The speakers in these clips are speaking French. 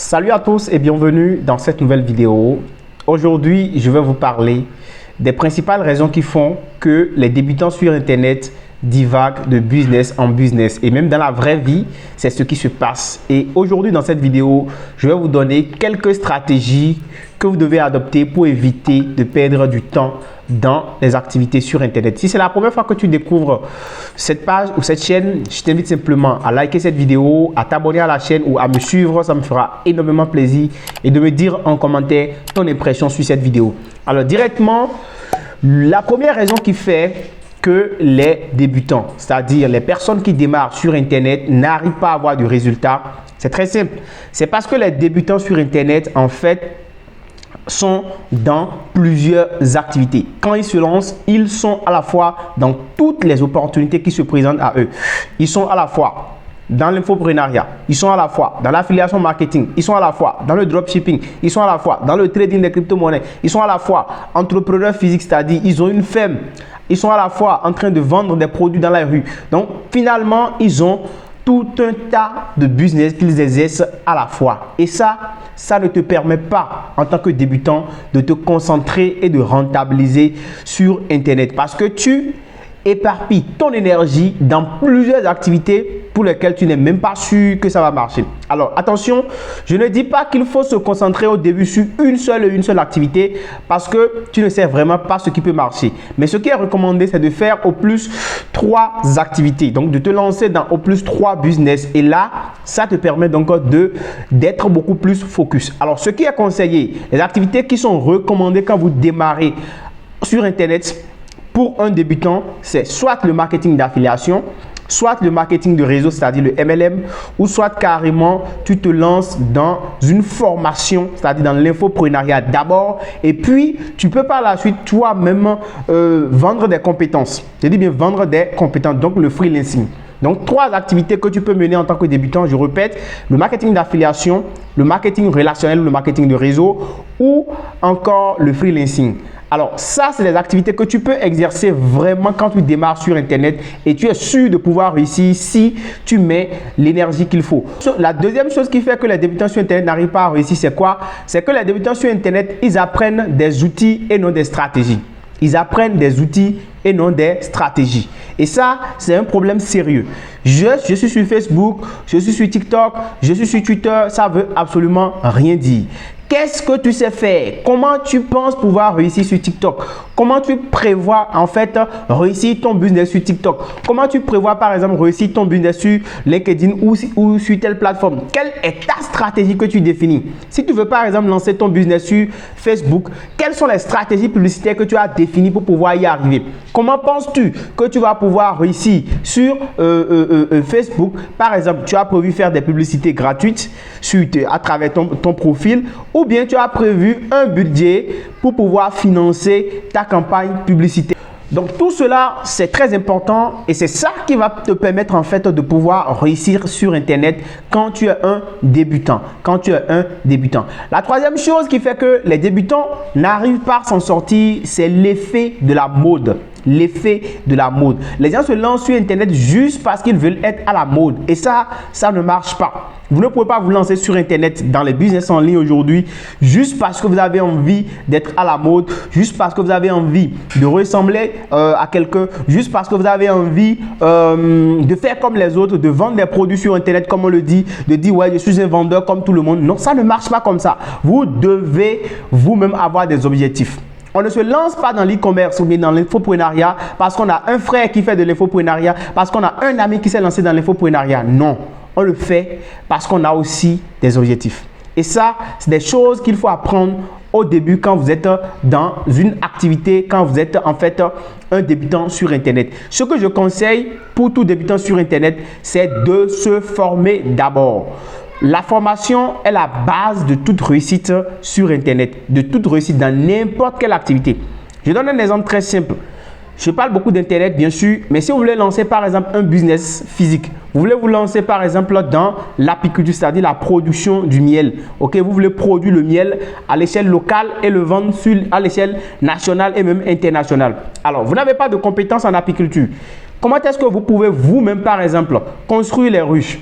Salut à tous et bienvenue dans cette nouvelle vidéo. Aujourd'hui, je vais vous parler des principales raisons qui font que les débutants sur Internet divaguent de business en business. Et même dans la vraie vie, c'est ce qui se passe. Et aujourd'hui, dans cette vidéo, je vais vous donner quelques stratégies que vous devez adopter pour éviter de perdre du temps dans les activités sur Internet. Si c'est la première fois que tu découvres cette page ou cette chaîne, je t'invite simplement à liker cette vidéo, à t'abonner à la chaîne ou à me suivre. Ça me fera énormément plaisir et de me dire en commentaire ton impression sur cette vidéo. Alors directement, la première raison qui fait que les débutants, c'est-à-dire les personnes qui démarrent sur Internet, n'arrivent pas à avoir de résultats, c'est très simple. C'est parce que les débutants sur Internet, en fait, sont dans plusieurs activités. Quand ils se lancent, ils sont à la fois dans toutes les opportunités qui se présentent à eux. Ils sont à la fois dans l'infoprenariat, ils sont à la fois dans l'affiliation marketing, ils sont à la fois dans le dropshipping, ils sont à la fois dans le trading des crypto-monnaies, ils sont à la fois entrepreneurs physiques, c'est-à-dire ils ont une ferme, ils sont à la fois en train de vendre des produits dans la rue. Donc finalement, ils ont tout un tas de business qu'ils exercent à la fois. Et ça ne te permet pas, en tant que débutant, de te concentrer et de rentabiliser sur Internet. Parce que tu éparpilles ton énergie dans plusieurs activités pour lesquelles tu n'es même pas sûr que ça va marcher. Alors attention, je ne dis pas qu'il faut se concentrer au début sur une seule activité parce que tu ne sais vraiment pas ce qui peut marcher. Mais ce qui est recommandé, c'est de faire au plus 3 activités. Donc de te lancer dans au plus 3 business. Et là, ça te permet donc d'être beaucoup plus focus. Alors ce qui est conseillé, les activités qui sont recommandées quand vous démarrez sur Internet, pour un débutant, c'est soit le marketing d'affiliation, soit le marketing de réseau, c'est-à-dire le MLM, ou soit carrément tu te lances dans une formation, c'est-à-dire dans l'infoprenariat d'abord, et puis tu peux par la suite toi-même vendre des compétences. Je dis bien vendre des compétences, donc le freelancing. Donc 3 activités que tu peux mener en tant que débutant, je répète, le marketing d'affiliation, le marketing relationnel, le marketing de réseau ou encore le freelancing. Alors ça, c'est des activités que tu peux exercer vraiment quand tu démarres sur Internet et tu es sûr de pouvoir réussir si tu mets l'énergie qu'il faut. La deuxième chose qui fait que les débutants sur Internet n'arrivent pas à réussir, c'est quoi? C'est que les débutants sur Internet, ils apprennent des outils et non des stratégies. Ils apprennent des outils et non des stratégies. Et ça, c'est un problème sérieux. Je suis sur Facebook, je suis sur TikTok, je suis sur Twitter, ça ne veut absolument rien dire. Qu'est-ce que tu sais faire? Comment tu penses pouvoir réussir sur TikTok? Comment tu prévois en fait réussir ton business sur TikTok? Comment tu prévois par exemple réussir ton business sur LinkedIn ou sur telle plateforme? Quelle est ta stratégie que tu définis? Si tu veux par exemple lancer ton business sur Facebook, quelles sont les stratégies publicitaires que tu as définies pour pouvoir y arriver? Comment penses-tu que tu vas pouvoir réussir sur Facebook? Par exemple, tu as prévu faire des publicités gratuites à travers ton profil, ou bien tu as prévu un budget pour pouvoir financer ta campagne publicitaire. Donc tout cela, c'est très important et c'est ça qui va te permettre en fait de pouvoir réussir sur Internet quand tu es un débutant. La troisième chose qui fait que les débutants n'arrivent pas à s'en sortir, c'est l'effet de la mode. L'effet de la mode. Les gens se lancent sur Internet juste parce qu'ils veulent être à la mode et ça ne marche pas. Vous ne pouvez pas vous lancer sur Internet dans les business en ligne aujourd'hui juste parce que vous avez envie d'être à la mode, juste parce que vous avez envie de ressembler à quelqu'un, juste parce que vous avez envie de faire comme les autres, de vendre des produits sur Internet comme on le dit, de dire ouais je suis un vendeur comme tout le monde. Non, ça ne marche pas comme ça. Vous devez vous-même avoir des objectifs. On ne se lance pas dans l'e-commerce ou bien dans l'infoprenariat parce qu'on a un frère qui fait de l'infoprenariat, parce qu'on a un ami qui s'est lancé dans l'infoprenariat. Non, on le fait parce qu'on a aussi des objectifs. Et ça, c'est des choses qu'il faut apprendre au début quand vous êtes dans une activité, quand vous êtes en fait un débutant sur Internet. Ce que je conseille pour tout débutant sur Internet, c'est de se former d'abord. La formation est la base de toute réussite sur Internet, de toute réussite dans n'importe quelle activité. Je donne un exemple très simple. Je parle beaucoup d'Internet, bien sûr, mais si vous voulez lancer par exemple un business physique, vous voulez vous lancer par exemple dans l'apiculture, c'est-à-dire la production du miel. Ok, vous voulez produire le miel à l'échelle locale et le vendre à l'échelle nationale et même internationale. Alors, vous n'avez pas de compétences en apiculture. Comment est-ce que vous pouvez vous-même par exemple construire les ruches?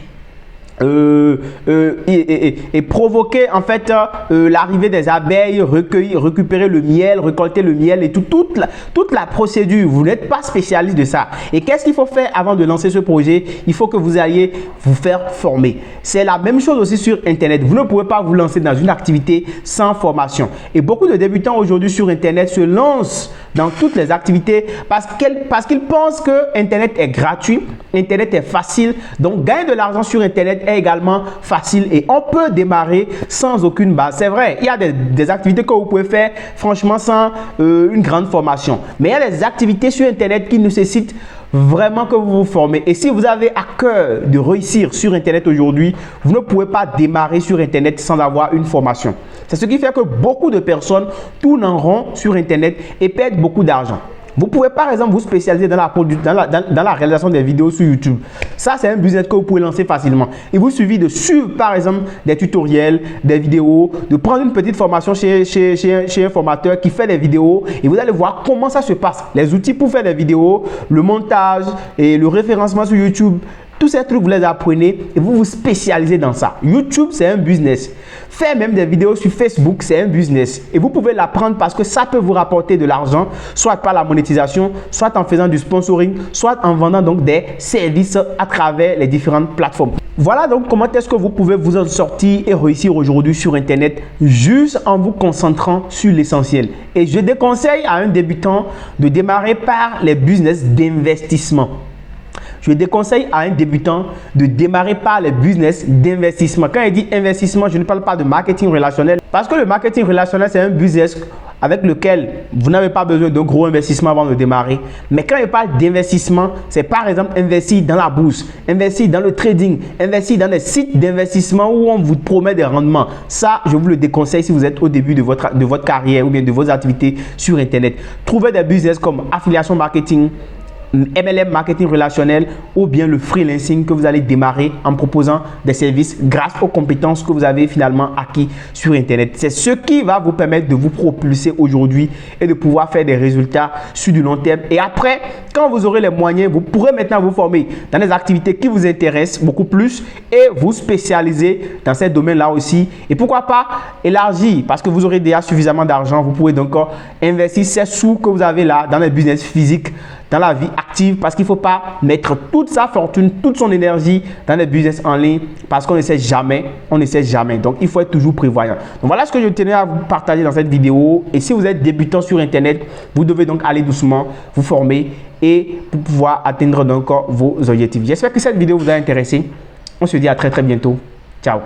et provoquer en fait l'arrivée des abeilles, récupérer le miel, récolter le miel et toute la procédure. Vous n'êtes pas spécialiste de ça. Et qu'est-ce qu'il faut faire avant de lancer ce projet? Il faut que vous alliez vous faire former. C'est la même chose aussi sur Internet. Vous ne pouvez pas vous lancer dans une activité sans formation. Et beaucoup de débutants aujourd'hui sur Internet se lancent dans toutes les activités parce qu'ils pensent que Internet est gratuit, Internet est facile. Donc, gagner de l'argent sur Internet est également facile et on peut démarrer sans aucune base. C'est vrai, il y a des activités que vous pouvez faire franchement sans une grande formation. Mais il y a des activités sur Internet qui nécessitent vraiment que vous vous formez. Et si vous avez à cœur de réussir sur Internet aujourd'hui, vous ne pouvez pas démarrer sur Internet sans avoir une formation. C'est ce qui fait que beaucoup de personnes tournent en rond sur Internet et perdent beaucoup d'argent. Vous pouvez par exemple vous spécialiser dans la réalisation des vidéos sur YouTube. Ça, c'est un business que vous pouvez lancer facilement. Il vous suffit de suivre par exemple des tutoriels, des vidéos, de prendre une petite formation chez un formateur qui fait des vidéos et vous allez voir comment ça se passe. Les outils pour faire des vidéos, le montage et le référencement sur YouTube. Tous ces trucs, vous les apprenez et vous vous spécialisez dans ça. YouTube, c'est un business. Faire même des vidéos sur Facebook, c'est un business. Et vous pouvez l'apprendre parce que ça peut vous rapporter de l'argent, soit par la monétisation, soit en faisant du sponsoring, soit en vendant donc des services à travers les différentes plateformes. Voilà donc comment est-ce que vous pouvez vous en sortir et réussir aujourd'hui sur Internet juste en vous concentrant sur l'essentiel. Et je déconseille à un débutant de démarrer par les business d'investissement. Je déconseille à un débutant de démarrer par les business d'investissement. Quand il dit investissement, je ne parle pas de marketing relationnel. Parce que le marketing relationnel, c'est un business avec lequel vous n'avez pas besoin d'un gros investissement avant de démarrer. Mais quand il parle d'investissement, c'est par exemple investir dans la bourse, investir dans le trading, investir dans des sites d'investissement où on vous promet des rendements. Ça, je vous le déconseille si vous êtes au début de votre carrière ou bien de vos activités sur Internet. Trouvez des business comme affiliation marketing, MLM, marketing relationnel ou bien le freelancing que vous allez démarrer en proposant des services grâce aux compétences que vous avez finalement acquis sur Internet. C'est ce qui va vous permettre de vous propulser aujourd'hui et de pouvoir faire des résultats sur du long terme. Et après, quand vous aurez les moyens, vous pourrez maintenant vous former dans des activités qui vous intéressent beaucoup plus et vous spécialiser dans ces domaines-là aussi. Et pourquoi pas élargir parce que vous aurez déjà suffisamment d'argent. Vous pouvez donc investir ces sous que vous avez là dans les business physiques, dans la vie active, parce qu'il ne faut pas mettre toute sa fortune, toute son énergie dans les business en ligne parce qu'on ne sait jamais, Donc, il faut être toujours prévoyant. Donc, voilà ce que je tenais à vous partager dans cette vidéo. Et si vous êtes débutant sur Internet, vous devez donc aller doucement, vous former et pour pouvoir atteindre donc vos objectifs. J'espère que cette vidéo vous a intéressé. On se dit à très bientôt. Ciao.